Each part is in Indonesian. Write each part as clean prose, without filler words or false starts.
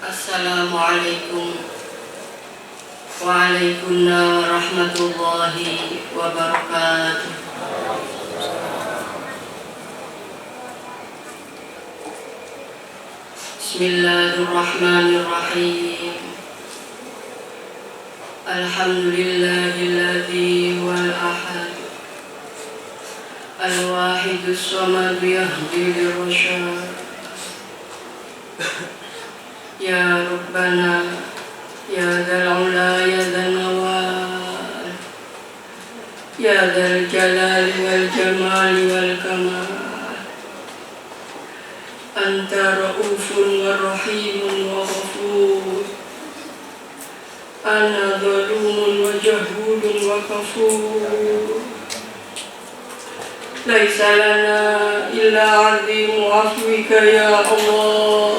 Assalamualaikum Waalaikumsalam warahmatullahi wabarakatuh. Bismillahirrahmanirrahim. Alhamdulillahilladzi wal ahad al-wahidus samad yahdi lirrasyad. Ya Rabbana ya dzal ula ya dzal nawal ya dzal jalali wal jamali wal kamal. Anta raufun wa rahimun wa ghafur. Ana zalumun wa jahulun wa kafur. Laisa lana illa azimu afwika ya Allah,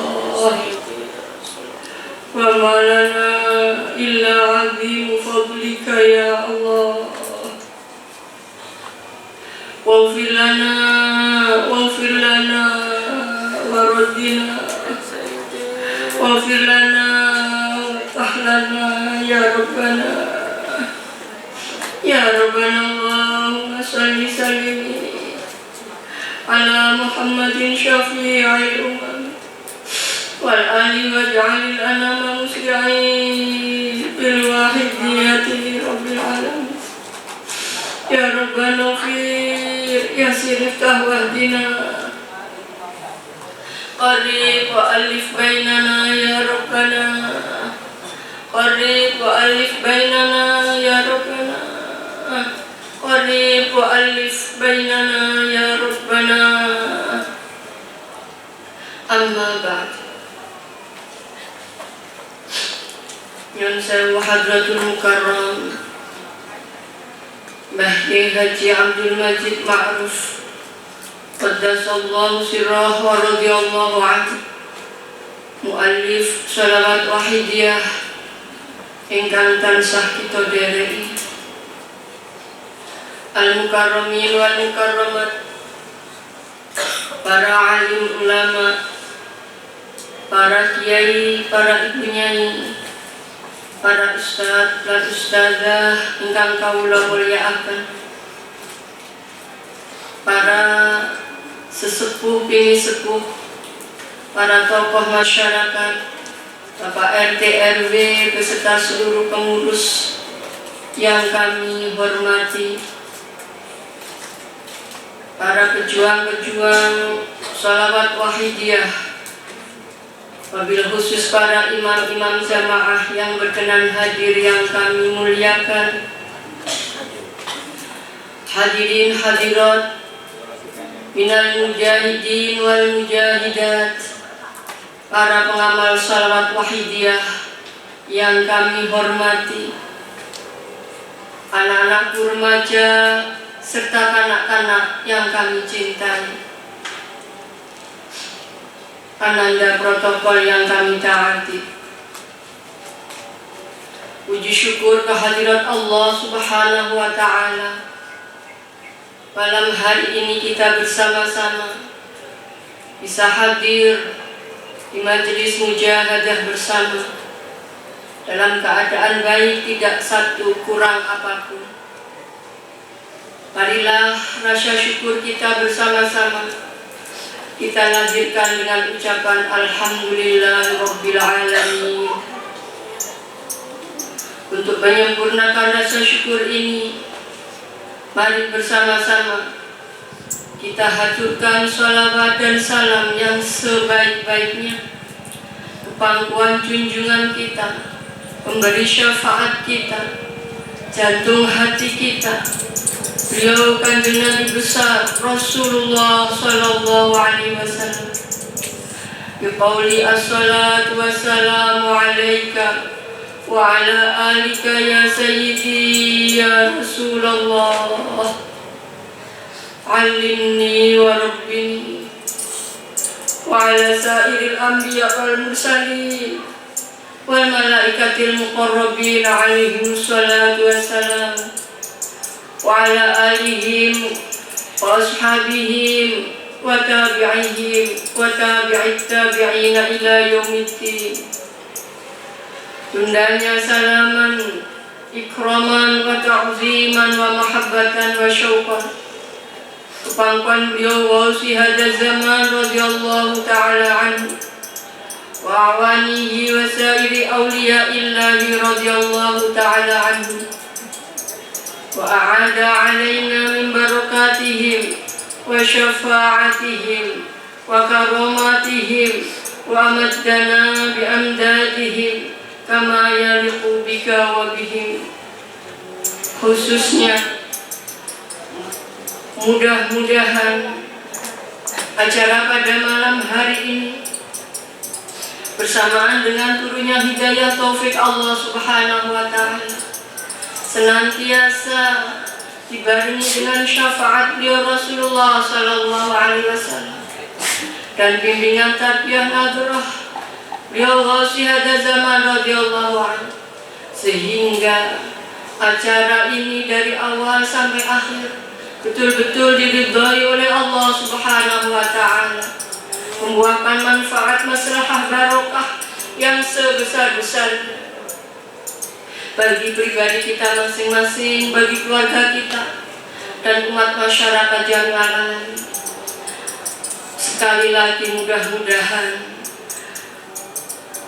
wa ma lana illa azimu fadlika ya Allah. Waghfir lana waradina waghfir lana waftah ya Rabbana ya Rabbana. Allahumma salli sallim ala Muhammadin syafi'il umam wal ali waj'alil anama musli'in bil wahidiyati rabbil alamin. Ya Rabbana khir yasir iftah wahdina qarib wa alif bainana ya Rabbana qarib wa alif bainana ya Rabbana qarib wa alif bainana ya Rabbana. Amma ba'd. Nyun sewu hadratul mukarram Bahri Haji Abdul Majid Ma'ruf qaddasallahu sirrah wa radiyallahu anhu, muallif shalawat wahidiyah ingkang tansah kita dereki, al-mukarramin wal mukarramat, para alim ulama, para kiai, para ibu nyai, para ustadz dan ustadzah ingkang kawula mulyakaken, para sesepuh bini sepuh, para tokoh masyarakat, Bapak RT RW beserta seluruh pengurus yang kami hormati, para pejuang-pejuang sholawat wahidiyah, wabil khusus para imam-imam jamaah yang berkenan hadir yang kami muliakan, hadirin hadirat minal mujahidin wal mujahidat, para pengamal sholawat wahidiyah yang kami hormati, anak-anak remaja serta kanak-kanak yang kami cintai, ananda protokol yang kami taati. Puji syukur kehadirat Allah Subhanahu wa ta'ala. Malam hari ini kita bersama-sama bisa hadir di majelis mujahadah bersama dalam keadaan baik, tidak satu kurang apapun. Marilah rasa syukur kita bersama-sama kita lahirkan dengan ucapan Alhamdulillahirabbil alamin. Untuk menyempurnakan rasa syukur ini, mari bersama-sama kita haturkan sholawat dan salam yang sebaik-baiknya ke pangkuan junjungan kita, pemberi syafaat kita, jantung hati kita, beliau kanjeng Nabi besar Rasulullah sallallahu alaihi wasallam. Biqauli as-salatu wassalamu alaika wa ala alika ya sayyidi ya Rasulullah. Alimni wa rabbini wa ala sairil anbiya wal mursalin wal malaikatil muqarrabin alaihim salatu wassalam wa ala alihim wa ashabihim wa tabi'ihim wa tabi'it tabi'ina ila yaumiddin. tundanya salaman ikraman wa ta'ziman wa mahabbatan wa syauqan kepangkuan beliau wausi hadha zaman radhiyallahu ta'ala anhu wa awanihi wa sairi awliyaillahi radhiyallahu ta'ala anhu wa a'ada alaina min barakatihim wa syafa'atihim wa karamatihim wa amaddana bi amdadihim kama yaliqu bika wa bihim. Khususnya mudah-mudahan acara pada malam hari ini bersamaan dengan turunnya hidayah taufik Allah Subhanahu wa ta'ala senantiasa dibarengi dengan syafaat beliau Rasulullah sallallahu alaihi wasallam dan bimbingan tarbiyah nadrah beliau Ghausy hadza zaman radhiyallahu anhu, sehingga acara ini dari awal sampai akhir betul-betul diridhai oleh Allah Subhanahu wa ta'ala, membuahkan manfaat maslahah barokah yang sebesar-besarnya bagi pribadi kita masing-masing, bagi keluarga kita dan umat masyarakat jami'al alamin. Sekali lagi mudah-mudahan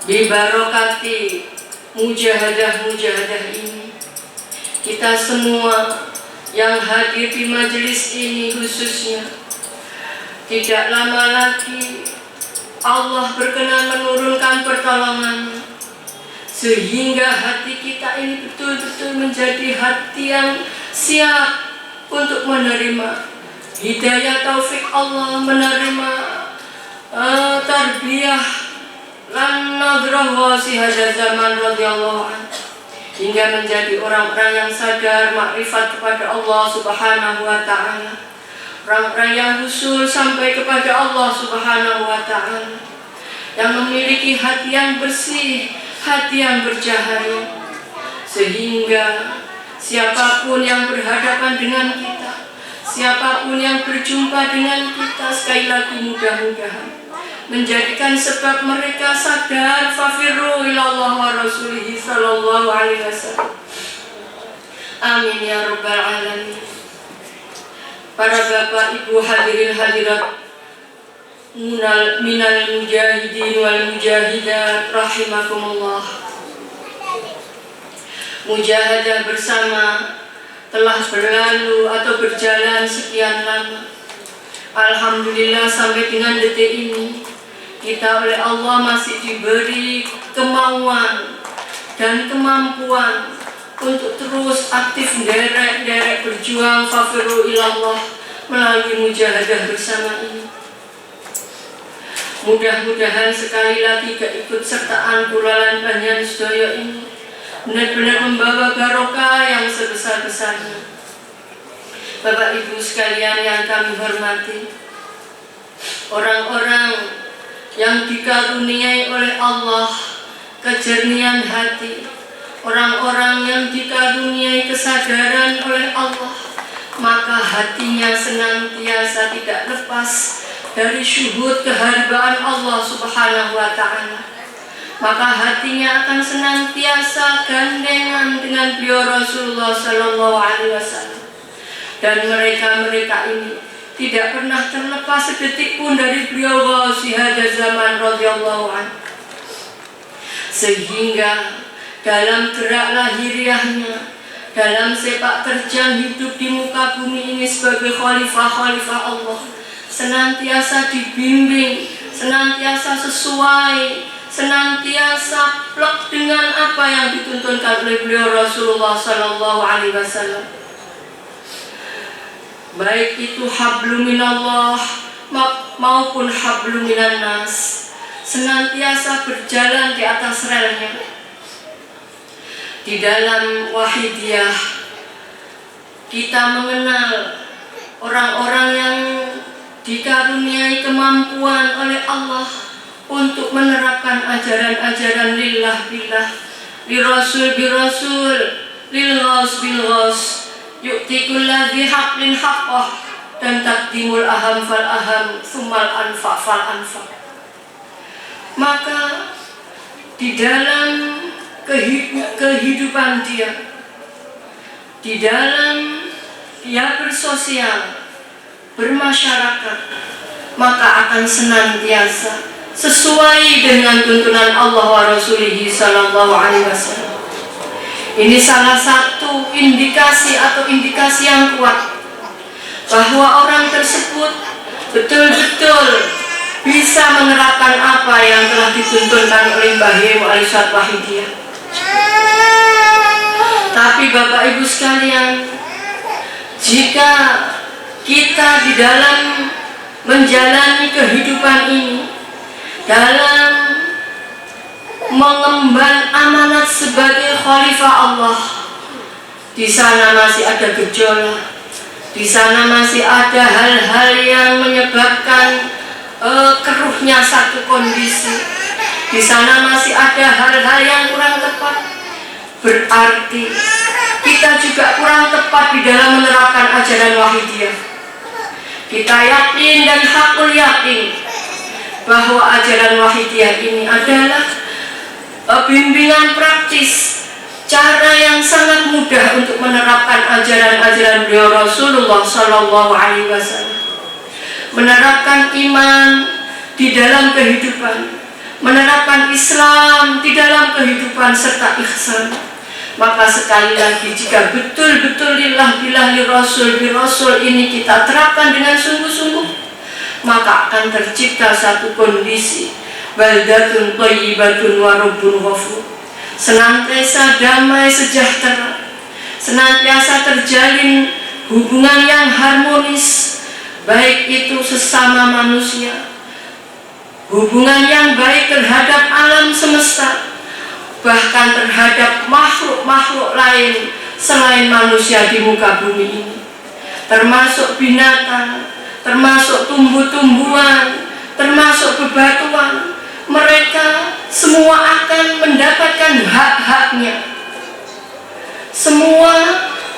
dibarokati mujahadah-mujahadah ini, kita semua yang hadir di majelis ini khususnya tidak lama lagi Allah berkenan menurunkan pertolongannya sehingga hati kita ini betul-betul menjadi hati yang siap untuk menerima hidayah taufik Allah, menerima tarbiyah lan nadrah Ghausy hadza zaman radhiyallahu anhu, hingga menjadi orang-orang yang sadar makrifat kepada Allah Subhanahu wa ta'ala, orang-orang yang usul sampai kepada Allah Subhanahu wa ta'ala, yang memiliki hati yang bersih, hati yang bercahaya, sehingga siapapun yang berhadapan dengan kita, siapapun yang berjumpa dengan kita, sekali lagi mudah-mudahan menjadikan sebab mereka sadar fafirru ilallah wa rasulihi sallallahu alaihi wasallam. Amin ya rabbal alamin. Para bapak ibu hadirin hadirat minal mujahidin wal mujahidat rahimakumullah. Mujahadah bersama telah berlalu atau berjalan sekian lama. Alhamdulillah sampai dengan detik ini kita oleh Allah masih diberi kemauan dan kemampuan untuk terus aktif derek berjuang fafirru ilallah melalui mujahadah bersama ini. Mudah-mudahan sekali lagi keikutsertaan Kulalan Banyan Sedaya ini benar-benar membawa barokah yang sebesar-besarnya. Bapak Ibu sekalian yang kami hormati, orang-orang yang dikaruniai oleh Allah kejernihan hati, orang-orang yang dikaruniai kesadaran oleh Allah, maka hatinya senantiasa tidak lepas dari syuhud keharbaan Allah Subhanahu wa ta'ala. Maka hatinya akan senantiasa gandengan dengan beliau Rasulullah sallallahu alaihi wasallam. Dan mereka-mereka ini tidak pernah terlepas sedetik pun dari beliau Ghausy hadza zaman radhiyallahu anhu, sehingga dalam gerak lahiriahnya, dalam sepak terjang hidup di muka bumi ini sebagai khalifah-khalifah Allah, senantiasa dibimbing, senantiasa sesuai, senantiasa plek dengan apa yang dituntunkan oleh beliau Rasulullah sallallahu alaihi wasallam. Baik itu hablum minallah maupun hablum minan nas, senantiasa berjalan di atas relnya. Di dalam wahidiyah kita mengenal orang-orang yang dikaruniai kemampuan oleh Allah untuk menerapkan ajaran-ajaran lillah billah, li rasul bi rasul, lil ghaus bil ghaus, yu'ti kulladzi haqqin haqqah, dan taqdimul aham fal aham summal anfa fal anfa. Maka di dalam kehidupan dia, di dalam dia bersosial, bermasyarakat, maka akan senantiasa sesuai dengan tuntunan Allah wa Rasulihi sallallahu alaihi wasallam. Ini salah satu indikasi yang kuat bahwa orang tersebut betul-betul bisa menerapkan apa yang telah dituntunkan oleh Mbah Yai Mu'alizat Wahidiyah. Tapi Bapak Ibu sekalian, jika kita di dalam menjalani kehidupan ini, dalam mengemban amanat sebagai khalifah Allah, di sana masih ada gejolak, di sana masih ada hal-hal yang menyebabkan keruhnya satu kondisi, di sana masih ada hal-hal yang kurang tepat. Berarti kita juga kurang tepat di dalam menerapkan ajaran Wahidiyah. Kita yakin dan hakul yakin bahwa ajaran Wahidiyah ini adalah bimbingan praktis, cara yang sangat mudah untuk menerapkan ajaran-ajaran beliau Rasulullah Sallallahu Alaihi Wasallam, menerapkan iman di dalam kehidupan, menerapkan Islam di dalam kehidupan serta ihsan. Maka sekali lagi, jika betul-betul lillah billah li rasul ini kita terapkan dengan sungguh-sungguh, maka akan tercipta satu kondisi baldatun thayyibatun wa rabbun ghafur, senantiasa damai sejahtera, senantiasa terjalin hubungan yang harmonis, baik itu sesama manusia, hubungan yang baik terhadap alam semesta, bahkan terhadap makhluk-makhluk lain selain manusia di muka bumi ini, termasuk binatang, termasuk tumbuh-tumbuhan, termasuk bebatuan. Mereka semua akan mendapatkan hak-haknya, semua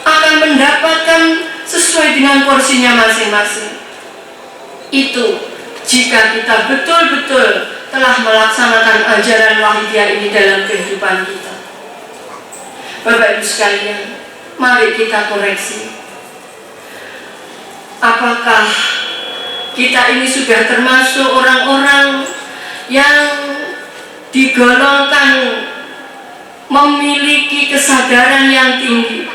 akan mendapatkan sesuai dengan porsinya masing-masing. Itu jika kita betul-betul telah melaksanakan ajaran Wahidiyah ini dalam kehidupan kita. Bapak Ibu sekalian, mari kita koreksi. Apakah kita ini sudah termasuk orang-orang yang digolongkan memiliki kesadaran yang tinggi,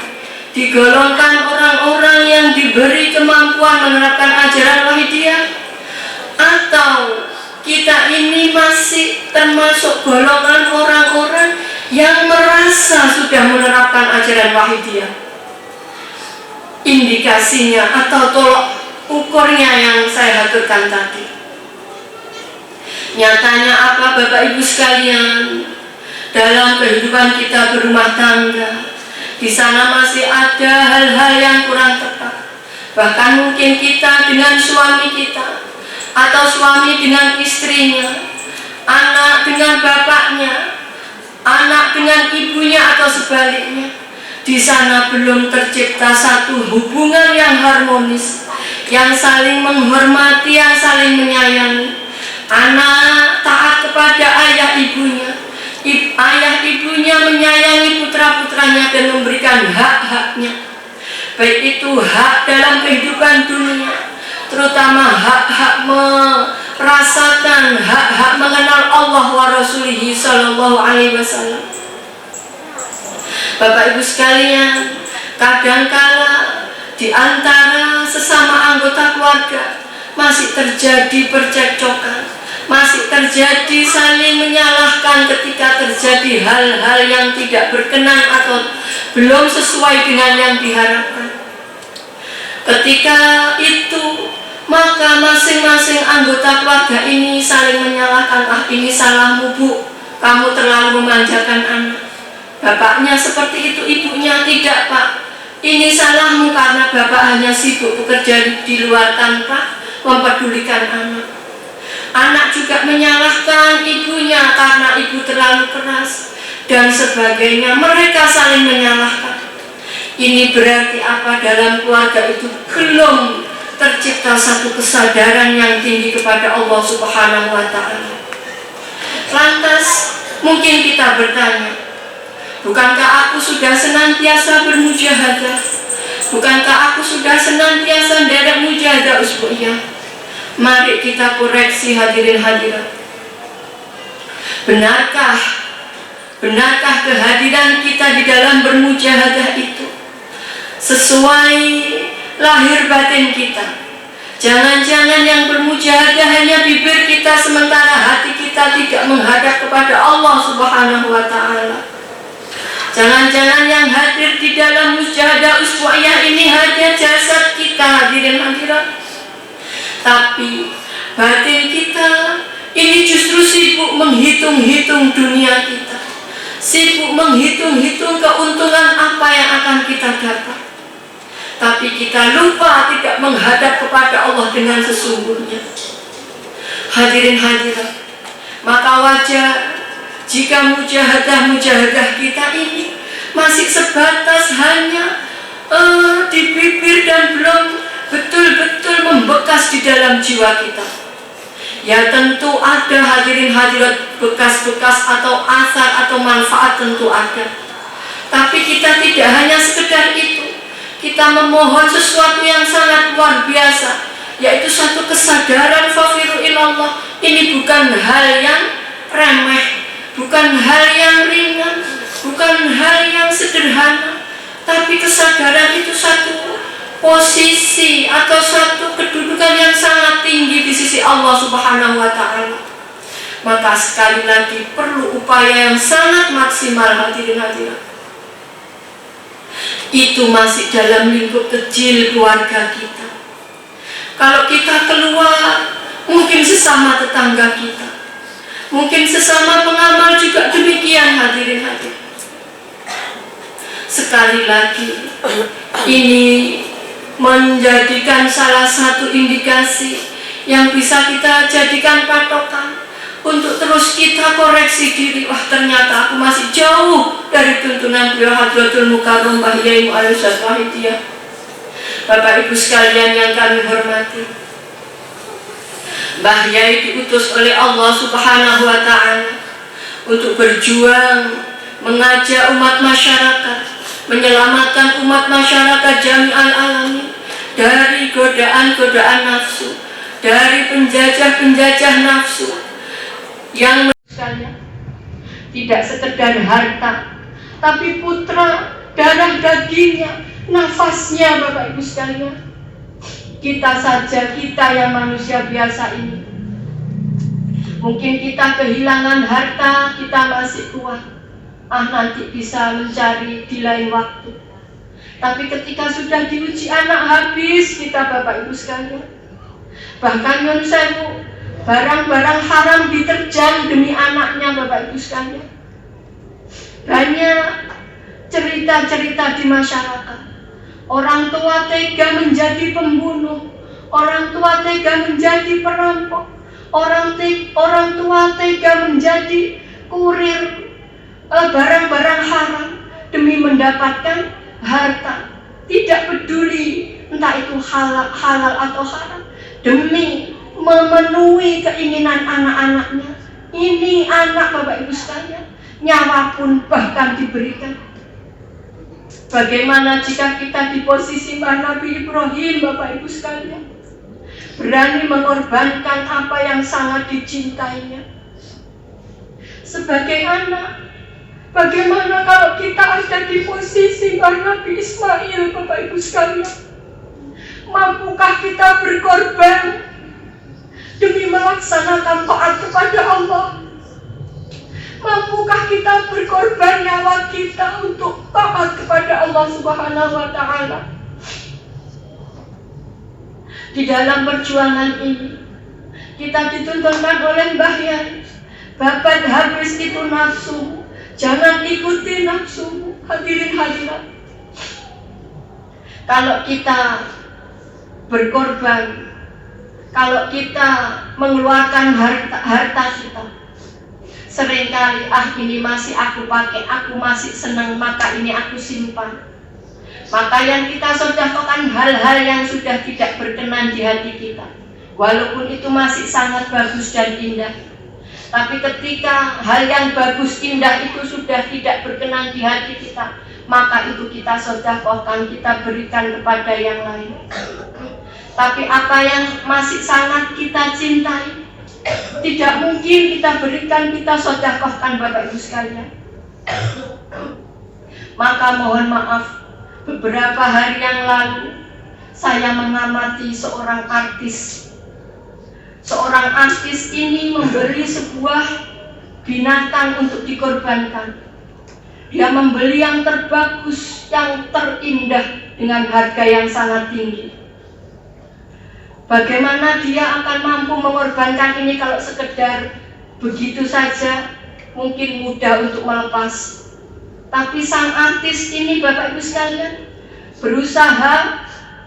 digolongkan orang-orang yang diberi kemampuan menerapkan ajaran Wahidiyah, atau kita ini masih termasuk golongan orang-orang yang merasa sudah menerapkan ajaran Wahidiyah? Indikasinya atau tolok ukurnya yang saya aturkan tadi. Nyatanya apa Bapak Ibu sekalian? Dalam kehidupan kita berumah tangga, di sana masih ada hal-hal yang kurang tepat. Bahkan mungkin kita dengan suami kita, atau suami dengan istrinya, anak dengan bapaknya, anak dengan ibunya, atau sebaliknya. Di sana belum tercipta satu hubungan yang harmonis, yang saling menghormati, yang saling menyayangi. Anak taat kepada ayah ibunya, ayah ibunya menyayangi putra-putranya dan memberikan hak-haknya, baik itu hak dalam kehidupan dunia, terutama hak-hak merasakan, hak-hak mengenal Allah wa Rasulihi Sallallahu Alaihi Wasallam. Bapak Ibu sekalian, kadangkala di antara sesama anggota keluarga masih terjadi percekcokan, masih terjadi saling menyalahkan ketika terjadi hal-hal yang tidak berkenan atau belum sesuai dengan yang diharapkan. Ketika itu, maka masing-masing anggota keluarga ini saling menyalahkan. Ah, ini salahmu Bu, kamu terlalu memanjakan anak. Bapaknya seperti itu, ibunya tidak Pak, ini salahmu karena bapak hanya sibuk bekerja di luar tanpa mempedulikan anak. Anak juga menyalahkan ibunya karena ibu terlalu keras dan sebagainya. Mereka saling menyalahkan. Ini berarti apa? Dalam keluarga itu belum tercipta satu kesadaran yang tinggi kepada Allah Subhanahu wa Ta'ala. Lantas mungkin kita bertanya, Bukankah aku sudah senantiasa bermujahadah? Bukankah aku sudah senantiasa mendadak mujahadah usbu'iyah? Mari kita koreksi hadirin hadirat. Benarkah kehadiran kita di dalam bermujahadah itu sesuai lahir batin kita? Jangan-jangan yang bermujahadah hanya bibir kita, sementara hati kita tidak menghadap kepada Allah Subhanahu wa Ta'ala. Jangan-jangan yang hadir di dalam mujahadah usbu'iyah ini hanya jasad kita, hadirin hadirat, tapi batin kita ini justru sibuk menghitung-hitung dunia kita, sibuk menghitung-hitung keuntungan apa yang akan kita dapat. Tapi kita lupa tidak menghadap kepada Allah dengan sesungguhnya. Hadirin hadirat, maka wajar jika mujahadah kita ini masih sebatas hanya di bibir dan belum betul-betul membekas di dalam jiwa kita. Ya tentu ada hadirin hadirat, bekas-bekas atau asar atau manfaat tentu ada. Tapi kita tidak hanya sekedar itu. Kita memohon sesuatu yang sangat luar biasa, yaitu satu kesadaran fafiru ilallah. Ini bukan hal yang remeh, bukan hal yang ringan, bukan hal yang sederhana, tapi kesadaran itu satu posisi atau satu kedudukan yang sangat tinggi di sisi Allah Subhanahu wa Ta'ala. Maka sekali lagi perlu upaya yang sangat maksimal, hadirin hadirat. Itu masih dalam lingkup kecil keluarga kita. Kalau kita keluar, mungkin sesama tetangga kita, mungkin sesama pengamal juga demikian, hadirin hadirat. Sekali lagi, ini menjadikan salah satu indikasi yang bisa kita jadikan patokan untuk terus kita koreksi diri. Wah, ternyata aku masih jauh dari tuntunan beliau Hadratul Mukarram Mbah Yai Mu'alim Syed Wahidiyah. Bapak Ibu sekalian yang kami hormati, Mbah Yai diutus oleh Allah Subhanahu wa Ta'ala untuk berjuang mengajak umat masyarakat, menyelamatkan umat masyarakat jami'al alamin dari godaan-godaan nafsu, dari penjajah-penjajah nafsu yang tidak sekedar harta, tapi putra, darah dagingnya, nafasnya, Bapak Ibu sekalian. Kita saja, kita yang manusia biasa ini, mungkin kita kehilangan harta, kita masih kuat, nanti bisa mencari di lain waktu. Tapi ketika sudah diuji anak, habis kita, Bapak Ibu sekalian. Bahkan nyun sewu, barang-barang haram diterjang demi anaknya, Bapak Ibu sekalian. Banyak cerita-cerita di masyarakat. Orang tua tega menjadi pembunuh, orang tua tega menjadi perampok, orang tua tega menjadi kurir barang-barang haram demi mendapatkan harta. Tidak peduli entah itu halal atau haram, demi memenuhi keinginan anak-anaknya. Ini anak, Bapak Ibu sekalian, nyawa pun bahkan diberikan. Bagaimana jika kita di posisi Nabi Ibrahim, Bapak Ibu sekalian, berani mengorbankan apa yang sangat dicintainya sebagai anak? Bagaimana kalau kita ada di posisi Nabi Ismail, Bapak Ibu sekalian? Mampukah kita berkorban demi melaksanakan taat kepada Allah? Mampukah kita berkorban nyawa kita untuk taat kepada Allah Subhanahu wa Ta'ala? Di dalam perjuangan ini, kita dituntunkan oleh Mbah Yai, babat habis itu nafsu, jangan ikuti nafsu, hadirin hadirat. Kalau kita berkorban, kalau kita mengeluarkan harta kita, seringkali ini masih aku pakai, aku masih senang, maka ini aku simpan. Maka yang kita sedekahkan hal-hal yang sudah tidak berkenan di hati kita, walaupun itu masih sangat bagus dan indah. Tapi ketika hal yang bagus, indah itu sudah tidak berkenan di hati kita, maka itu kita sedekahkan, kita berikan kepada yang lain. Tapi apa yang masih sangat kita cintai, tidak mungkin kita berikan, kita sedekahkan, Bapak Ibu sekalian. Maka mohon maaf, beberapa hari yang lalu saya mengamati seorang artis. Seorang artis ini membeli sebuah binatang untuk dikorbankan. Dia membeli yang terbagus, yang terindah dengan harga yang sangat tinggi. Bagaimana dia akan mampu mengorbankan ini kalau sekedar begitu saja? Mungkin mudah untuk melepas. Tapi sang artis ini, Bapak Ibu sekalian, berusaha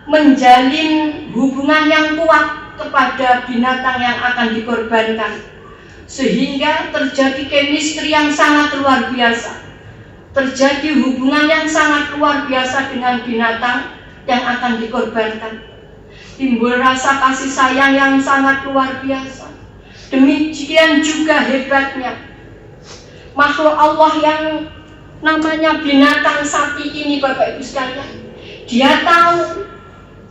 menjalin hubungan yang kuat kepada binatang yang akan dikorbankan, sehingga terjadi chemistry yang sangat luar biasa, terjadi hubungan yang sangat luar biasa dengan binatang yang akan dikorbankan. Timbul rasa kasih sayang yang sangat luar biasa. Demikian juga hebatnya makhluk Allah yang namanya binatang sapi ini, Bapak Ibu sekalian. Dia tahu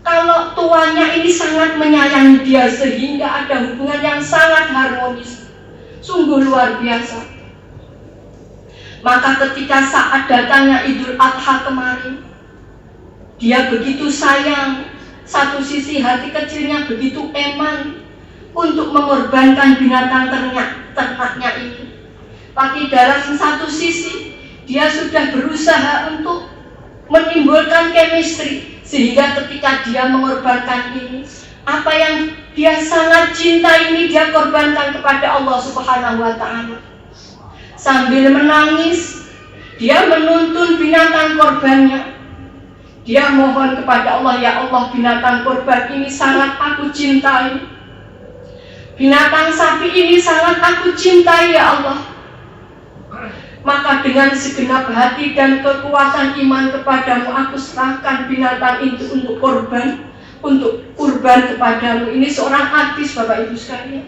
kalau tuannya ini sangat menyayangi dia, sehingga ada hubungan yang sangat harmonis, sungguh luar biasa. Maka ketika saat datangnya Idul Adha kemarin, dia begitu sayang, satu sisi hati kecilnya begitu eman untuk mengorbankan binatang ternaknya ini. Tapi dalam satu sisi dia sudah berusaha untuk menimbulkan chemistry, sehingga ketika dia mengorbankan ini, apa yang dia sangat cinta ini dia korbankan kepada Allah Subhanahu wa Ta'ala. Sambil menangis, dia menuntun binatang korbannya. Dia mohon kepada Allah, ya Allah, binatang korban ini sangat aku cintai. Binatang sapi ini sangat aku cintai, ya Allah. Maka dengan segenap hati dan kekuatan iman kepadamu, aku serahkan binatang itu untuk kurban kepadamu. Ini seorang artis, Bapak Ibu sekalian.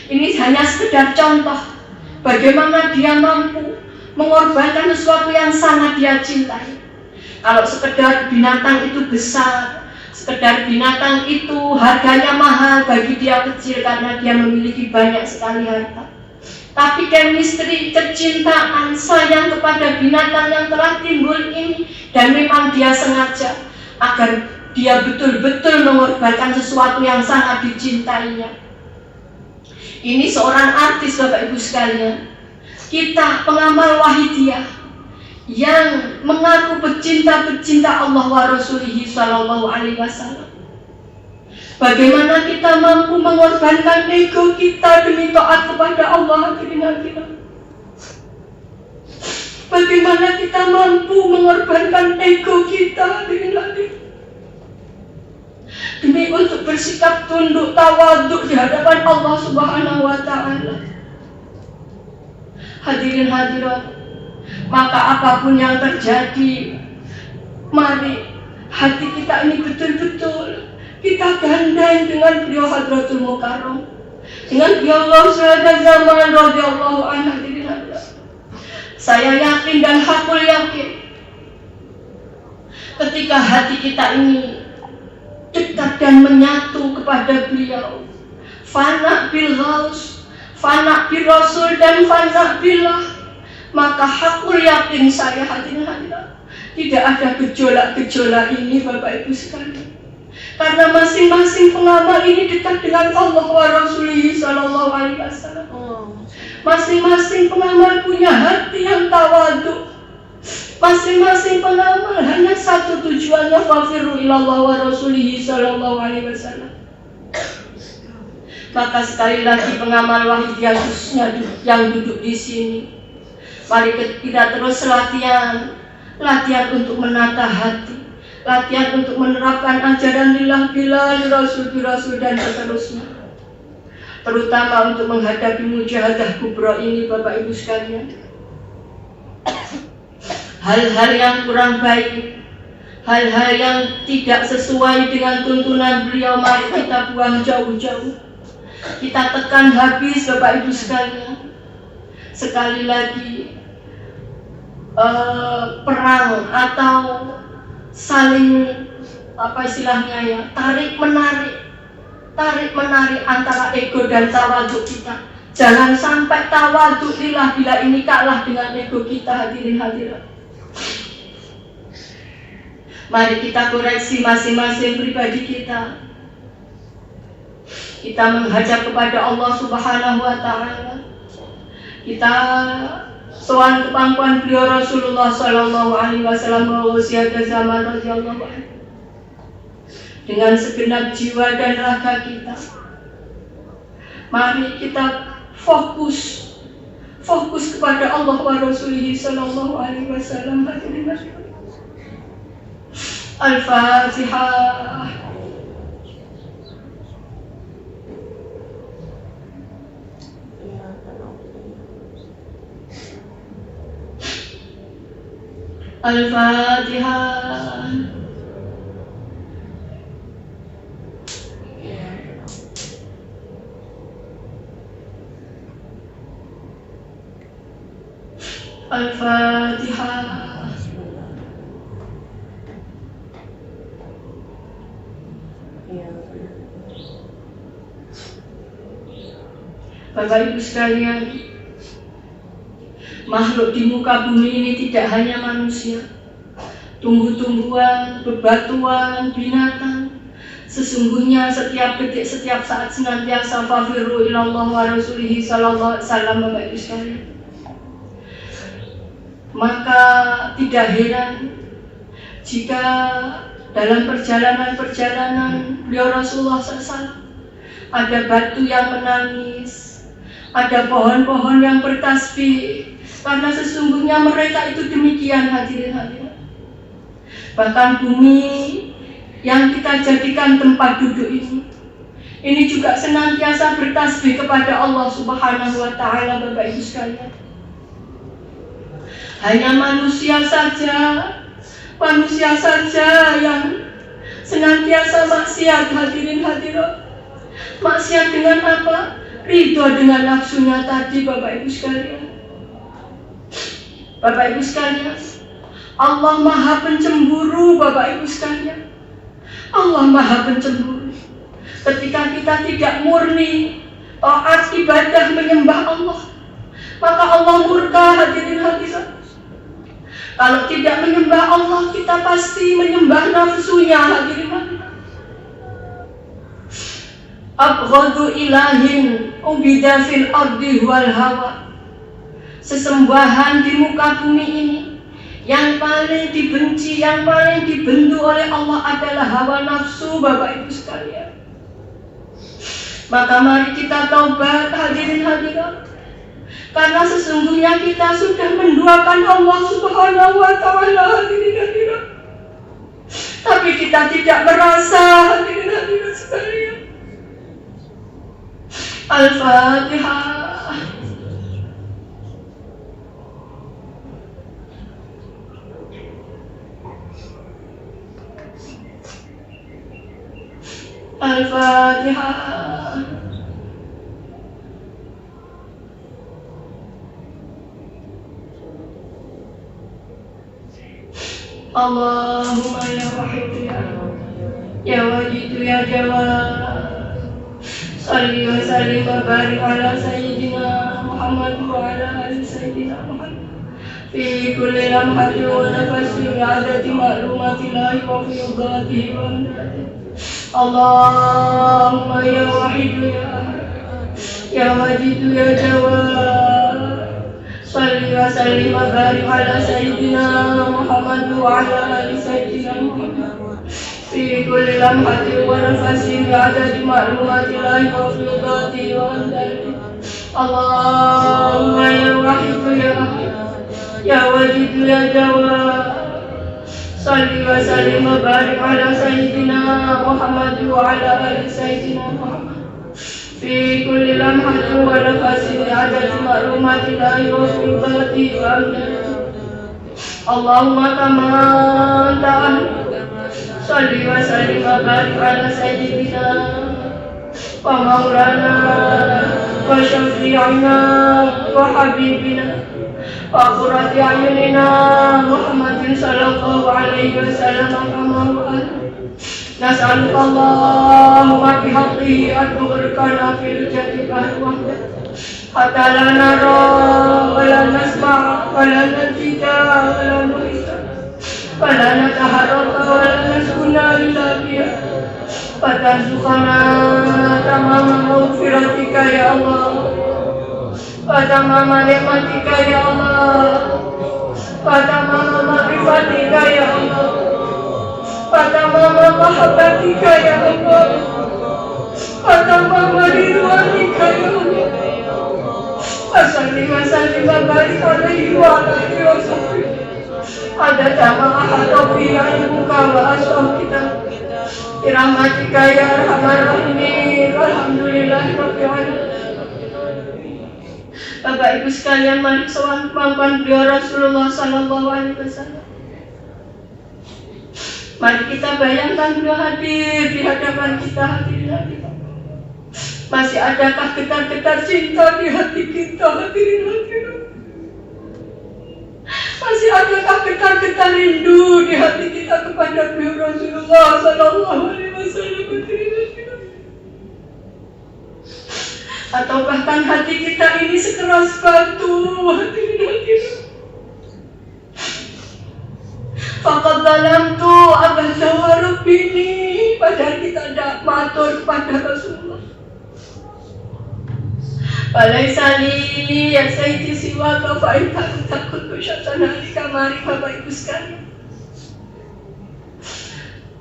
Ini hanya sekedar contoh bagaimana dia mampu mengorbankan sesuatu yang sangat dia cintai. Kalau sekedar binatang itu besar, sekedar binatang itu harganya mahal bagi dia kecil karena dia memiliki banyak sekali harta. Tapi chemistry, kecintaan, sayang kepada binatang yang telah timbul ini, dan memang dia sengaja agar dia betul-betul mengorbankan sesuatu yang sangat dicintainya. Ini seorang artis, Bapak Ibu sekalian. Kita pengamal wahidiyah yang mengaku pecinta Allah wa Rasulihi sallallahu alaihi wasallam. Bagaimana kita mampu mengorbankan ego kita demi taat kepada Allah? Bagaimana kita mampu mengorbankan ego kita demi untuk bersikap tunduk tawaduk di hadapan Allah Subhanahu wa Ta'ala? Hadirin hadirat, maka apapun yang terjadi, mari hati kita ini betul-betul kita gandeng dengan beliau Hadratul Mukarram, dengan beliau Rasulullah zaman radhiyallahu anhu. Saya yakin dan hakul yakin, ketika hati kita ini dekat dan menyatu kepada beliau, fana bil ghaus, fana bil Rasul, dan fana billah, maka hakul yakin saya hadirin tidak ada gejolak-gejolak ini, Bapak Ibu sekalian. Karena masing-masing pengamal ini dekat dengan Allah wa Rasulihi sallallahu alaihi wasallam. Masing-masing pengamal punya hati yang tawaduk. Masing-masing pengamal hanya satu tujuannya, fafiru ilallah wa Rasulihi sallallahu alaihi wasallam. Maka sekali lagi pengamal wahidiyah khususnya yang duduk di sini, mari kita terus latihan untuk menata hati, latihan untuk menerapkan ajaran lillah billah, rasul dan seterusnya. Terutama untuk menghadapi mujahadah kubra ini, Bapak Ibu sekalian. Hal-hal yang kurang baik, hal-hal yang tidak sesuai dengan tuntunan beliau, mari kita buang jauh-jauh. Kita tekan habis, Bapak Ibu sekalian. sekali lagi perang atau saling tarik menarik antara ego dan tawaduk kita. Jangan sampai tawaduk lillah bila ini kalah dengan ego kita. Hadirin hadirat, mari kita koreksi masing-masing pribadi kita. Kita menghadap kepada Allah Subhanahu wa Ta'ala. Kita soal ke pangkuan beliau Rasulullah Sallallahu Alaihi Wasallam wasiat zaman radhiyallahu anhu dengan segenap jiwa dan raga kita. Mari kita fokus kepada Allah wa Rasulih Sallallahu Alaihi Wasallam. Al-Fatihah. Al-Fatihah. Al-Fatihah. Bapak Ibu sekalian, makhluk di muka bumi ini tidak hanya manusia, tumbuh-tumbuhan, bebatuan, binatang. Sesungguhnya setiap detik, setiap saat senantiasa fafirru ilallah wa rasulihi sallallahu alaihi wasallam. Bapak Ibu sekalian, maka tidak heran jika dalam perjalanan beliau Rasulullah SAW ada batu yang menangis, ada pohon-pohon yang bertasbih, karena sesungguhnya mereka itu demikian. Hadirin. Bahkan bumi yang kita jadikan tempat duduk ini juga senantiasa bertasbih kepada Allah Subhanahu wa Ta'ala. Bapak Ibu sekalian, hanya manusia saja yang senantiasa maksiat. Hadirin hadirat, maksiat dengan apa? Ridho dengan nafsunya tadi. Bapak Ibu sekalian, Allah Maha Pencemburu. Bapak Ibu sekalian, Allah Maha Pencemburu. Ketika kita tidak murni taat ibadah menyembah Allah, maka Allah murka. Hadirin hadirat, kalau tidak menyembah Allah, kita pasti menyembah nafsunya. Hadirin hadirat, abghadu ilahin ubida fil ardi wal hawa. Sesembahan di muka bumi ini yang paling dibenci, yang paling dibendu oleh Allah adalah hawa nafsu. Bapak Ibu sekalian, maka mari kita taubat. Hadirin hadirat, karena sesungguhnya kita sudah menduakan Allah Subhanahu wa Ta'ala. Hadirin hadirat, tapi kita tidak merasa. Hadirin hadirat sekalian. Al-Fatihah. Al-Fatihah. Allahumma ya wahid ya wajid ya jawad, salli wa sallim wa barik ala sayyidina Muhammad wa ala ali sayyidina Muhammad fi kulli lamhatin wa nafasin adati ma'lumatillahi wa fi dhatihi wa amdatihi. Allahumma ya wahid ya wajid ya jawad, salli wa sallim wa barik ala sayyidina Muhammad wa ala ali sayyidina Muhammad fi kulli lamhatin wa nafasin bi'adadi ma'lumatillahi wa fi dhatihi wa amdatihi. Allahumma ya wahid ya wajid ya jawad, salli wa sallim wa barik ala sayyidina Muhammad wa ala ali sayyidina Muhammad fi kulli lamhatin wa nafasin bi'adadi ma'lumatillahi wa fi dhatihi wa amdatihi. Allahumma kama ta'ala, salli wa sallim wa barik ala sayyidina ومولانا وشفيعنا وحبيبنا وقرة أعيننا محمد صلى الله عليه وسلم كما قال نسألك اللهم بحقه أن تغرقنا في الجنة وحده حتى لا نرى ولا نسمع ولا نلتجا ولا نحس ولا نتحرك ولا نسكن إلا بها فترزقنا تمام مغفرتك يا الله وتمام نعمتك يا الله وتمام معرفتك يا الله وتمام محبتك يا الله وتمام رضوانك يا الله وسلم وسلم وبارك عليه وعلى اله وصحبه عدد ما احاط به علمك واسمك برحمتك يا ارحم الراحمين walhamdulillahi rabbil alamin. Bapak Ibu sekalian, mari sowan kemampuan beliau Rasulullah Sallallahu Alaihi Wasallam. Mari kita bayangkan beliau hadir di hadapan kita, hadirin. Masih adakah getar-getar cinta di hati kita, hadirin? Masih adakah getar-getar rindu di hati kita kepada beliau Rasulullah Sallallahu Alaihi Wasallam, hadirin? Atau bahkan hati kita ini sekeras batu, hadirin. Faqad zalamtu abada wa rabbini, padahal kita tidak matur kepada Rasulullah. Walaysa li ya sayyidi siwaka fa in kuntu syatan alika. Mari Bapak Ibu sekalian,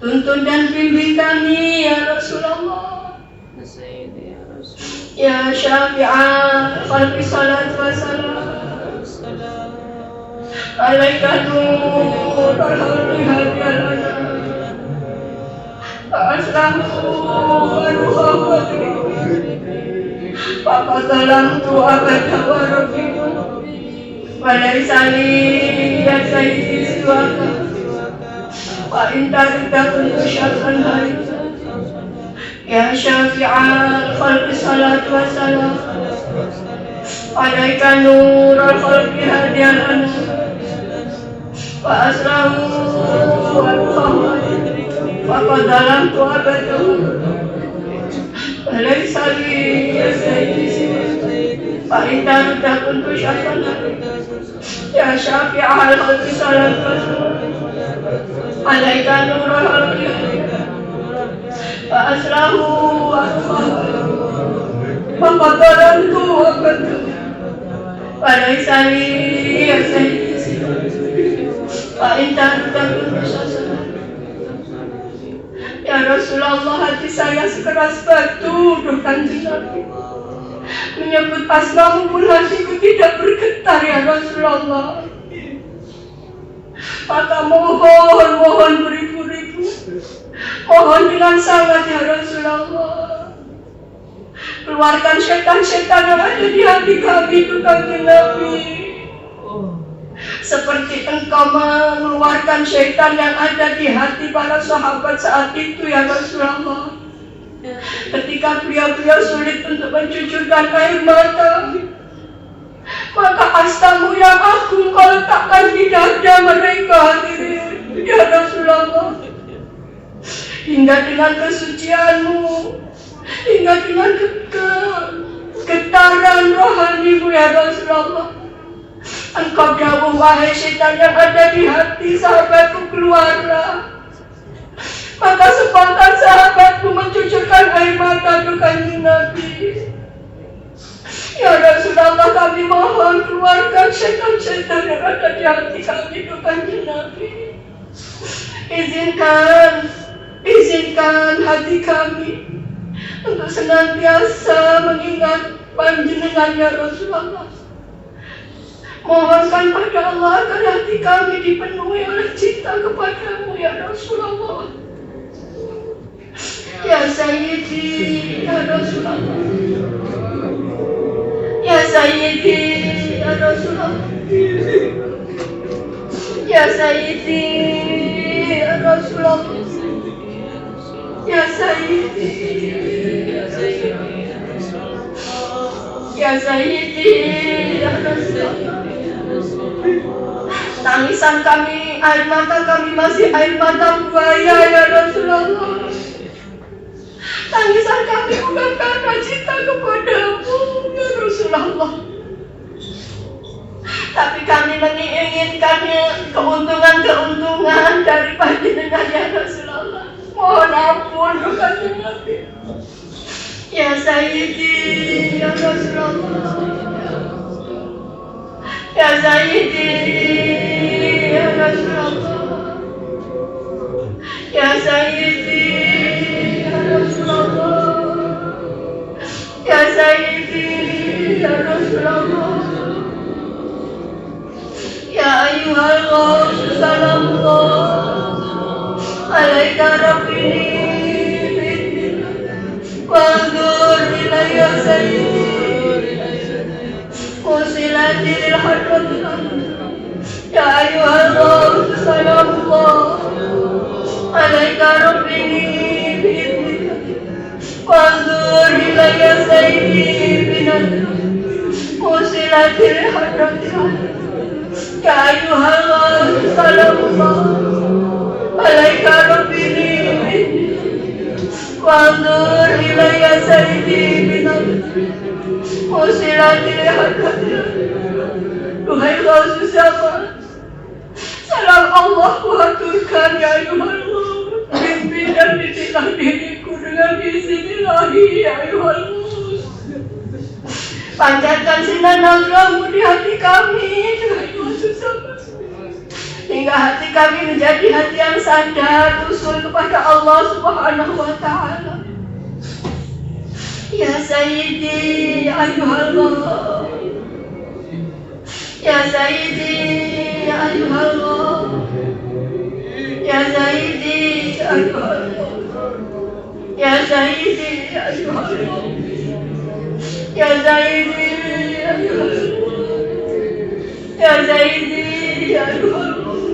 tuntun dan bimbing kami ya Rasulullah, ya syafi'an khalqi salat wa salam alaika nur al-hadi hadiyalana aslahu al-khawati faqadalamtu abada wa rabbi walaysa li ya sayyidi siwaka wa intarida kuntu syatan halika ya syafi'an khalqi salat wa salam alaika nur al-khalqi hadiyalana wa aslahu al-khawati faqadalamtu abada walaysa li ya sayyidi fa intarida kuntu syatan ya syafi'an khalqi salat wa salam alaika nur al-khalqi فأسره وأخاه فقدرت وقدر وليس لي يا سيدي فإن تكن ya Rasulullah, hati saya sekeras batu, Kanjeng Nabi. Menyebut asmamu pun hatiku tidak bergetar ya Rasulullah. Maka mohon beribu-ribu, mohon dengan sangat ya Rasulullah, keluarkan setan-setan yang ada di hati kami itu Kanjeng Nabi, seperti engkau mengeluarkan setan yang ada di hati para sahabat saat itu ya Rasulullah, ketika beliau sulit untuk mencucurkan air mata. Maka astamu yang agung kau letakkan di dada mereka, hadirin ya Rasulullah, hingga dengan kesucianmu, hingga dengan getaran rohanimu ya Rasulullah, engkau dawuh, wahai setan yang ada di hati sahabatku, keluarlah. Maka spontan sahabatku mencucurkan air mata ke Kanjeng Nabi. Ya Rasulullah, kami mohon keluarkan setan-setan yang ada di hati kami ke Kanjeng Nabi. Izinkan hati kami untuk senantiasa mengingat panjenengan ya Rasulullah. Mohonkan pada Allah agar hati kami dipenuhi oleh cinta kepadamu ya Rasulullah. Ya Sayyidi ya Rasulullah, ya Sayyidi ya Rasulullah, ya Sayyidi ya Rasulullah, Ya Sayyidi, Ya Sayyidi, Ya Rasulullah. Tangisan kami, air mata kami masih air mata buaya ya Rasulullah. Tangisan kami bukan karena cinta kepadamu ya Rasulullah, tapi kami menginginkannya keuntungan dari panjenengan ya Rasulullah. Mohon ampun kami Nabi. Ya Sayyidi, Ya Rasulullah. Ya Sayyidi, Ya Rasulullah. Ya Sayyidi, Ya Rasulullah. Ya Sayyidi, Ya Rasulullah. Ya ayyuhal Ghaus, salamullah alaika rabbi wanzur ilayya sayyidi musilatil hadratillah. Ya ayyuhal Ghaus, salamullah alaika rabbi wanzur ilayya sayyidi musilatil hadratillah. Ya ayyuhal Ghaus, salamullah alaika rabbi wanzur ilayya sayyidi musilatil hadratillah. Duhai Ghaus Zaman, salam Allah kuhaturkan ya ayyuhal Ghaus. Pimpin dan didiklah diriku dengan bismillahi ya ayyuhal Ghaus. Panjatkan sinar nazramu di hati kami duhai Ghaus Zaman, hingga hati kami menjadi hati yang sadar usul kepada Allah Subhanahu wa Ta'ala. Ya Sayyidi, Ya Ayyuhal Ghaus. Ya Sayyidi, Ya Ayyuhal Ghaus. Ya Sayyidi, Ya Ayyuhal Ghaus. Ya Sayyidi, Ya Ayyuhal Ghaus. Ya Sayyidi, Ya Ayyuhal Ghaus. Ya Sayyidi, Ya Ayyuhal Ghaus.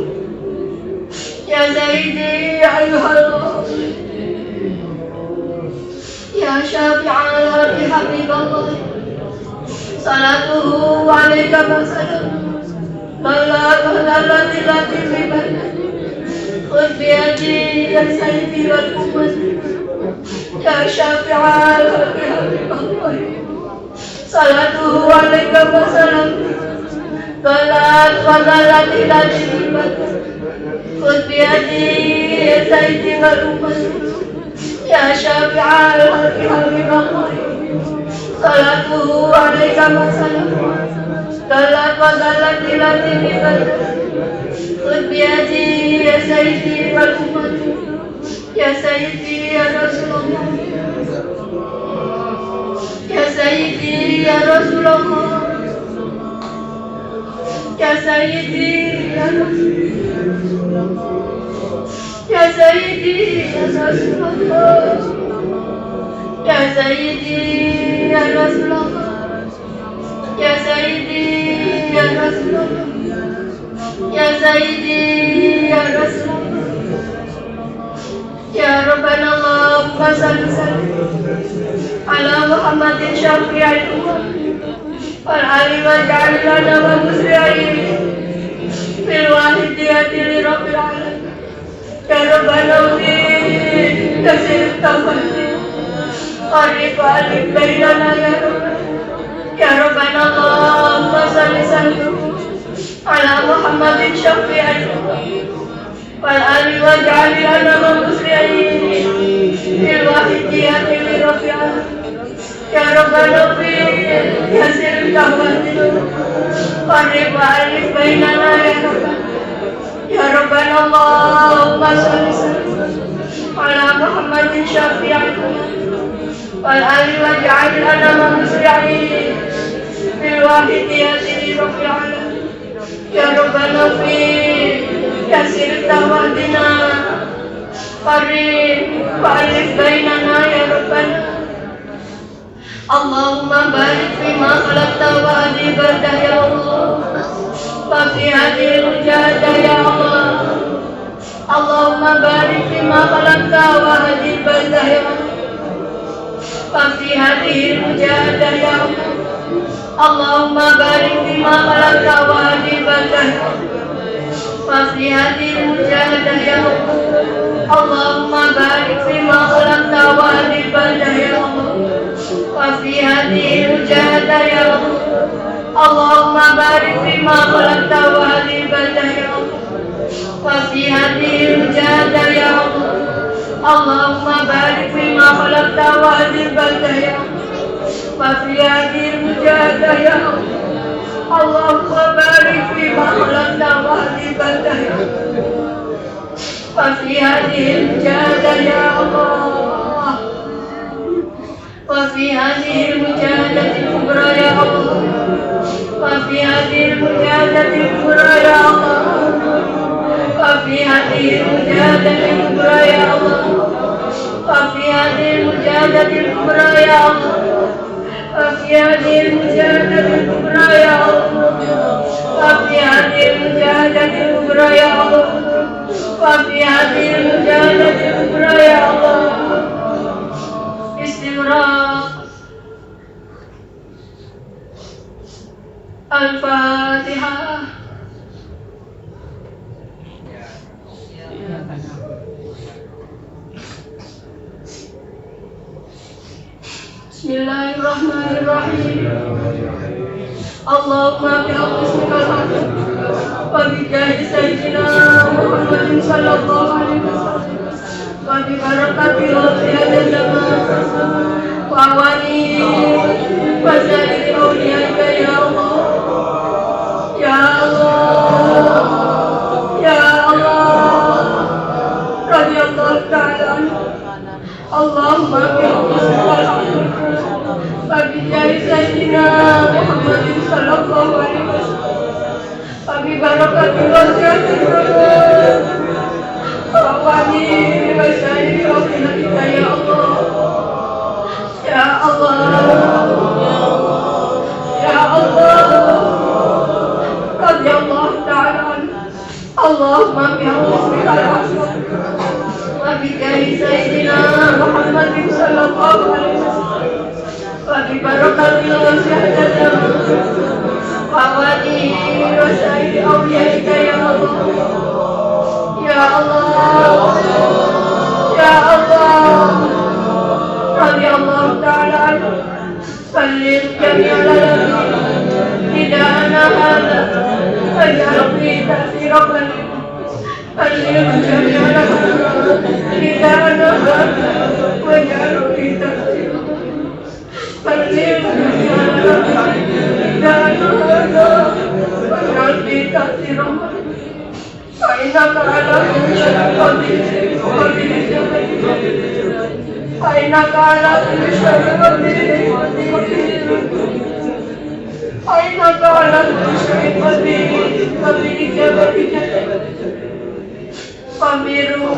Ya Sayyidi, Ya Ayyuhal Ghaus. Ya Syafi'al Haqi Habiballah, salatuhu alaika masalam lalla lati lati liban khudh biyadi ya sayyidi wal ummat. Ya Syafi'al Haqi Habiballah, salatuhu alaika masalam lalla lati lati liban khudh biyadi ya sayyidi wal ummat. Ya Syafi'al Haqi Habiballah, salatuhu alaika masalam dalat dilati bibadah khudh biyadi ya sayyidi wal ummat. Ya Sayyidi ya Rasulullah, Ya Sayyidi ya Rasulullah, Ya Sayyidi ya Rasulullah, Ya Sayyidi ya Rasulullah, Ya Sayyidi ya Rasulullah, Ya Sayyidi ya Rasulullah, Ya Sayyidi ya Rasulullah. Ya Rabbana Allahumma salli ala Muhammadin syafi'il ummah wal ali wa ja'al lana wa muslimin fil wahidiyati li rabbil alamin. Ya Rabbana fi kasir tawbati qarib alif bainana ya Rabbana. Ya Rabbana Allahumma salli ala Muhammadin syafi'il ummah wal ali wa ja'al lana wa muslimin fil wahidiyati li rabbil alamin. Ya Rabbana fi kasir tawbati qarib alif bainana ya Rabbana. Ya Rabbana Allahumma salli ala Muhammadin syafi'il ummah wal ali waj'al lana wa muslimin fil wahidiyati li rabbil alamin. Ya Rabbana fi kasir tawadina qarib alif bainana ya Rabbana. Allahumma barik fima khalaqta wa adibarda ya Allah wa fi hadhihi al-jahda ya Allah. Allahumma barik فيما خلقت وهذه البلدة يا الله وفي هذه المجاهدة يا الله اللهم بارك فيما خلقت وهذه البلدة وفي هذه المجاهدة يا الله اللهم بارك فيما خلقت وهذه البلدة يا الله وفي هذه المجاهدة يا الله اللهم بارك فيما خلقت وهذه البلدة يا الله وفي هذه المجاهدة يا الله اللهم بارك فيما خلقت وهذه البلدة يا الله وفي هذه المجاهدة يا الله اللهم بارك فيما خلقت وهذه البلدة يا الله وفي هذه المجاهدة يا الله وفي هذه المجاهدة الكبرى يا الله وفي هذه المجاهدة الكبرى يا الله وفي هذه المجاهدة الكبرى يا الله وفي هذه المجاهدة الكبرى يا الله وفي هذه المجاهدة الكبرى يا الله وفي هذه المجاهدة الكبرى يا الله وفي هذه المجاهدة الكبرى يا الله استغراق الفاتحة. بسم الله الرحمن الرحيم. اللهم بحق اسمك العظيم وبجاه سيدنا محمد صلى الله عليه وسلم وببركة روح هذا الزمان وأواني وسائر أوليائك يا الله يا الله يا الله رضي الله تعالى عنه. اللهم بحق اسمك العظيم وبجاه سيدنا محمد صلى الله عليه وسلم وببركة روح هذا الزمان وأواني وسائر أوليائك يا الله يا الله يا الله رضي الله تعالى عنه. اللهم بحق اسمك العظيم وبجاه سيدنا محمد صلى الله عليه وسلم وببركة وسعادة وأواني وسائر أوليائك يا الله يا الله يا الله رضي الله تعالى عنه. سلم جميع الذين نداءنا هذا فاجعل فيه تأثير قلبي. سلم جميع الذين نداءنا هذا واجعل فيه تأثير قلبي. سلم جميع الذين نداءنا هذا واجعل فيه تأثير قلبي. فإنك على كل شيء قدير فإنك على كل شيء قدير فإنك على كل شيء قدير بجدك فامروا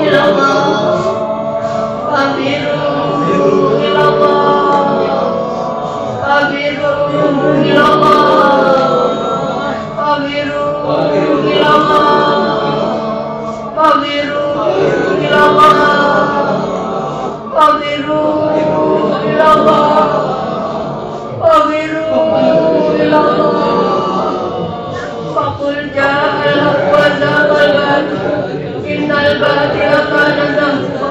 إلى الله فامروا إلى الله فامروا إلى الله فامروا إلى الله فامروا إلى الله فامروا إلى الله فامروا إلى الله. فقل جاء الحق وزهق الباطل إن الباطل كان زهوقا.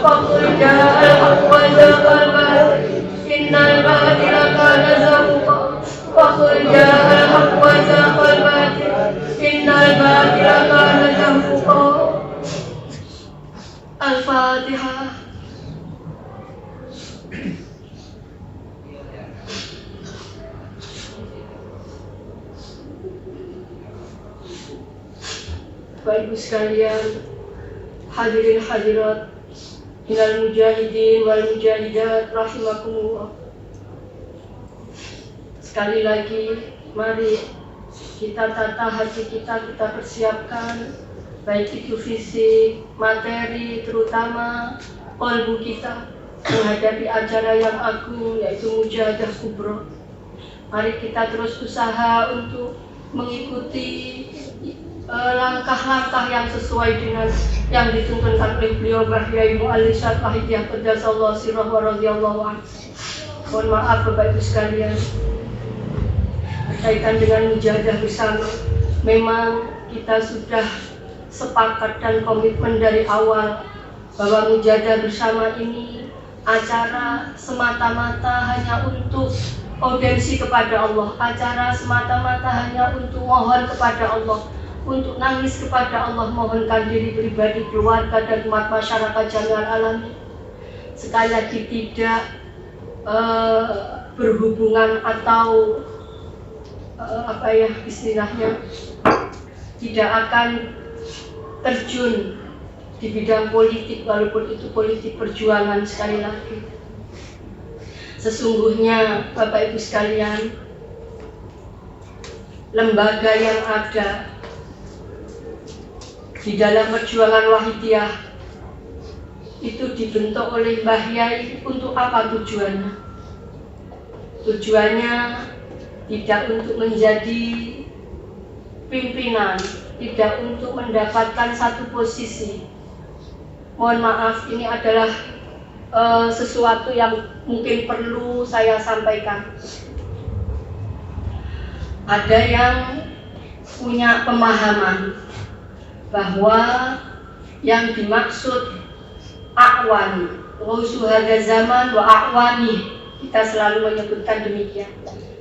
فقل جاء الحق وزهق الباطل إن الباطل كان زهوقا. فقل جاء الحق وزهق الباطل إن الباطل كان زهوقا. الفاتحة. Bapak Ibu sekalian, hadirin hadirat, minal mujahidin wal mujahidat rahimakumullah. Sekali lagi, mari kita tata hati kita persiapkan, baik itu fisik, materi, terutama qalbu kita menghadapi acara yang agung, yaitu Mujahadah Kubro. Mari kita terus usaha untuk mengikuti langkah-langkah yang sesuai dengan yang dituntunkan oleh beliau Mbah Yai Mu'ali Syad Wahidiyah Qaddasallahu sirrahu wa radhiyallahu anhu. Mohon maaf Bapak Ibu sekalian, berkaitan dengan mujahadah bersama, memang kita sudah sepakat dan komitmen dari awal bahwa mujahadah bersama ini acara semata-mata hanya untuk audiensi kepada Allah, acara semata-mata hanya untuk mohon kepada Allah, untuk nangis kepada Allah, mohonkan diri pribadi, keluarga dan umat masyarakat jami'al alamin. Sekali lagi tidak berhubungan atau istilahnya tidak akan terjun di bidang politik, walaupun itu politik perjuangan. Sekali lagi, sesungguhnya Bapak Ibu sekalian, lembaga yang ada di dalam perjuangan Wahidiyah itu dibentuk oleh Mbah Yai untuk apa tujuannya? Tujuannya tidak untuk menjadi pimpinan, tidak untuk mendapatkan satu posisi. Mohon maaf, ini adalah sesuatu yang mungkin perlu saya sampaikan. Ada yang punya pemahaman bahwa yang dimaksud a'wan, ghausu hadza zaman wa a'wani, kita selalu menyebutkan demikian.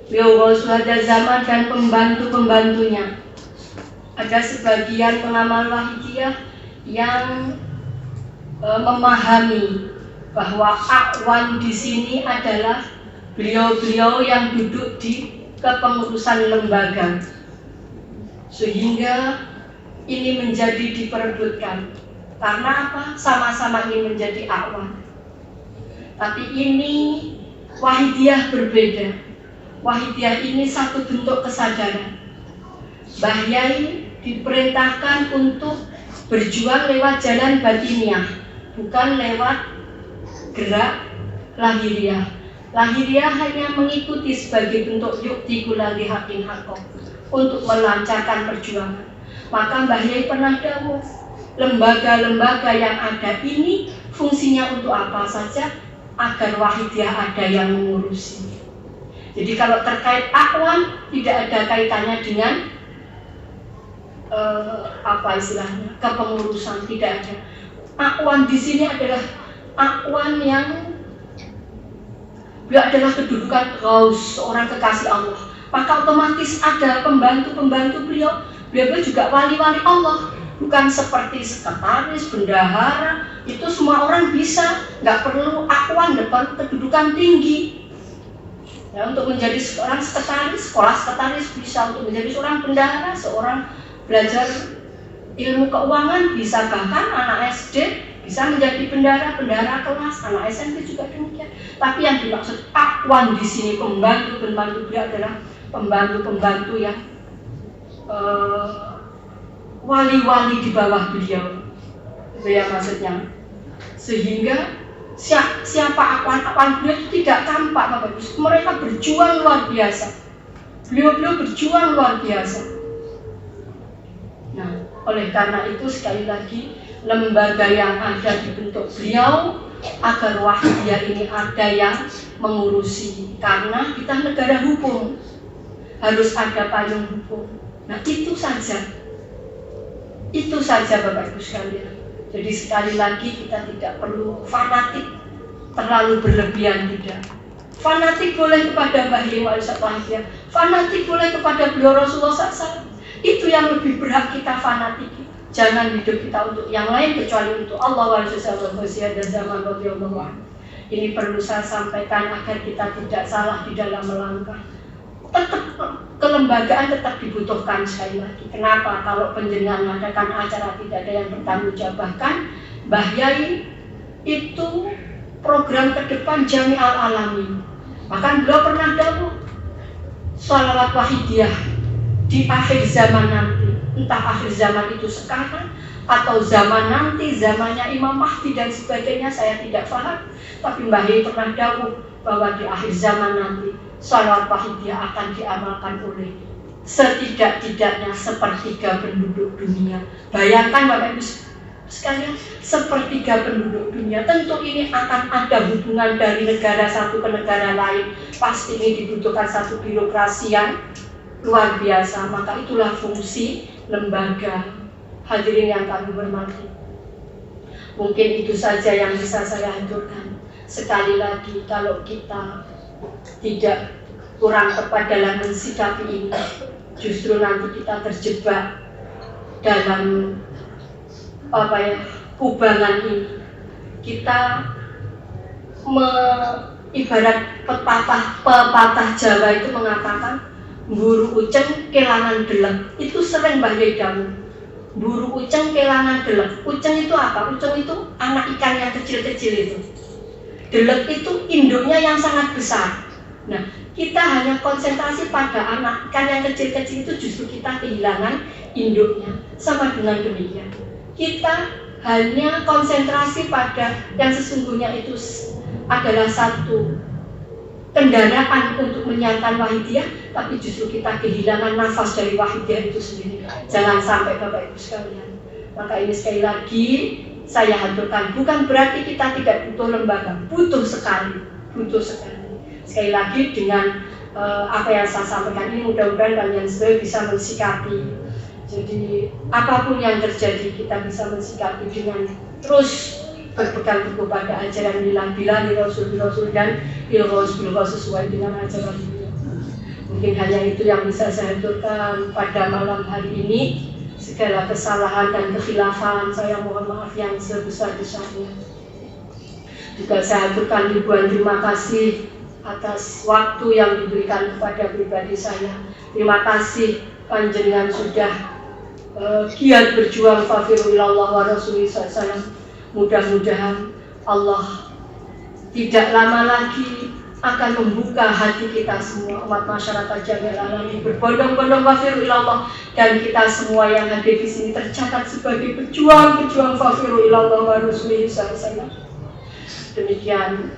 Beliau ghausu hadza zaman dan pembantu-pembantunya. Ada sebagian pengamal Wahidiyah yang memahami bahwa a'wan di sini adalah beliau-beliau yang duduk di kepengurusan lembaga, sehingga ini menjadi diperebutkan. Karena apa? Sama-sama ingin menjadi a'wan. Tapi ini Wahidiyah berbeda. Wahidiyah ini satu bentuk kesadaran. Mbah Yai diperintahkan untuk berjuang lewat jalan batiniah, bukan lewat gerak lahiriah. Lahiriah hanya mengikuti sebagai bentuk yukti kulali hakin hakom untuk melancarkan perjuangan. Maka Mbah Yai pernah dawuh, lembaga-lembaga yang ada ini fungsinya untuk apa saja? Agar Wahidiyah ada yang mengurusi. Jadi kalau terkait a'wan tidak ada kaitannya dengan kepengurusan, tidak ada. A'wan di sini adalah a'wan yang beliau adalah kedudukan ghaus, seorang kekasih Allah. Maka otomatis ada pembantu-pembantu beliau juga wali-wali Allah, bukan seperti sekretaris, bendahara. Itu semua orang bisa, nggak perlu a'wan, nggak perlu kedudukan tinggi. Ya, untuk menjadi seorang sekretaris, sekolah sekretaris bisa, untuk menjadi seorang bendahara, seorang belajar ilmu keuangan bisa, bahkan anak SD bisa menjadi bendahara kelas, anak SMP juga demikian. Tapi yang dimaksud a'wan di sini pembantu-pembantu beliau adalah pembantu-pembantu yang wali-wali di bawah beliau, itu ya maksudnya. Sehingga siapa a'wan beliau itu tidak tampak, Bapak Ibu. Mereka berjuang luar biasa. Beliau berjuang luar biasa. Nah, oleh karena itu sekali lagi lembaga yang ada dibentuk beliau agar Wahidiyah ini ada yang mengurusi. Karena kita negara hukum, harus ada payung hukum. Nah, itu saja Bapak Ibu sekalian. Jadi sekali lagi kita tidak perlu fanatik, terlalu berlebihan, tidak. Fanatik boleh kepada Mbah Yai Mu'ali Syad Wahidiyah, fanatik boleh kepada beliau Rasulullah SAW. Itu yang lebih berhak kita fanatiki. Jangan hidup kita untuk yang lain kecuali untuk Allah wa Rasulullah dan zaman radhiyallahu anhu. Ini perlu saya sampaikan agar kita tidak salah di dalam melangkah. Tetap kelembagaan tetap dibutuhkan sekali lagi. Kenapa? Kalau penjenengan mengadakan acara tidak ada yang bertanggung jawab. Bahkan Mbah Yai itu program ke depan Jami'al Alamin. Bahkan beliau pernah dawuh, sholawat Wahidiyah di akhir zaman nanti, entah akhir zaman itu sekarang atau zaman nanti, zamannya Imam Mahdi dan sebagainya, saya tidak paham. Tapi Mbah Yai pernah dawuh bahwa di akhir zaman nanti sholawat Wahidiyah akan diamalkan oleh setidak-tidaknya sepertiga penduduk dunia. Bayangkan Bapak Ibu sekalian, sepertiga penduduk dunia. Tentu ini akan ada hubungan dari negara satu ke negara lain. Pasti ini dibutuhkan satu birokrasi yang luar biasa. Maka itulah fungsi lembaga. Hadirin yang kami hormati, mungkin itu saja yang bisa saya haturkan. Sekali lagi, kalau kita tidak kurang tepat dalam mensikapi ini, justru nanti kita terjebak dalam kubangan ini. Kita ibarat pepatah Jawa itu mengatakan buru uceng kelangan deleng. Itu sering Mbah Yai dawuh. Buru uceng kelangan deleng. Uceng itu apa? Uceng itu anak ikan yang kecil-kecil itu. Deleng itu induknya yang sangat besar. Nah, kita hanya konsentrasi pada anak ikan yang kecil-kecil itu, justru kita kehilangan induknya. Sama dengan demikian, kita hanya konsentrasi pada yang sesungguhnya itu adalah satu kendaraan untuk menyiarkan wahidiyah, tapi justru kita kehilangan nafas dari wahidiyah itu sendiri. Jangan sampai Bapak Ibu sekalian. Maka ini sekali lagi saya haturkan, bukan berarti kita tidak butuh lembaga, butuh sekali. Sekali lagi dengan apa yang saya sampaikan ini, mudah-mudahan kalian semua bisa mensikapi. Jadi apapun yang terjadi, kita bisa mensikapi dengan terus berpegang teguh pada ajaran bila di Rasul dan ilhos sesuai dengan ajaran beliau. Mungkin hanya itu yang bisa saya haturkan pada malam hari ini. Segala kesalahan dan kekhilafan saya mohon maaf yang sebesar-besarnya. Juga saya haturkan ribuan terima kasih atas waktu yang diberikan kepada pribadi saya. Terima kasih panjenengan sudah giat berjuang fafiru ilallah wa rasulih sallallahu. Mudah-mudahan Allah tidak lama lagi akan membuka hati kita semua, umat masyarakat jami'al alamin, berbondong-bondong fafiru ilallah, dan kita semua yang hadir di sini tercatat sebagai pejuang fafiru ilallah wa rasulih sallallahu. Demikian,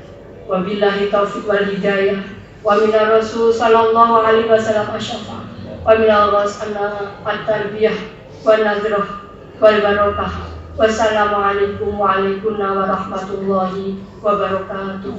wabillahi taufiq wal hidayah, wa minar rasul sallallahu alaihi wasallam asyafa, wa minal rasulana at-tarbiyah wa nadrah wal barakah. Wassalamualaikum warahmatullahi wabarakatuh.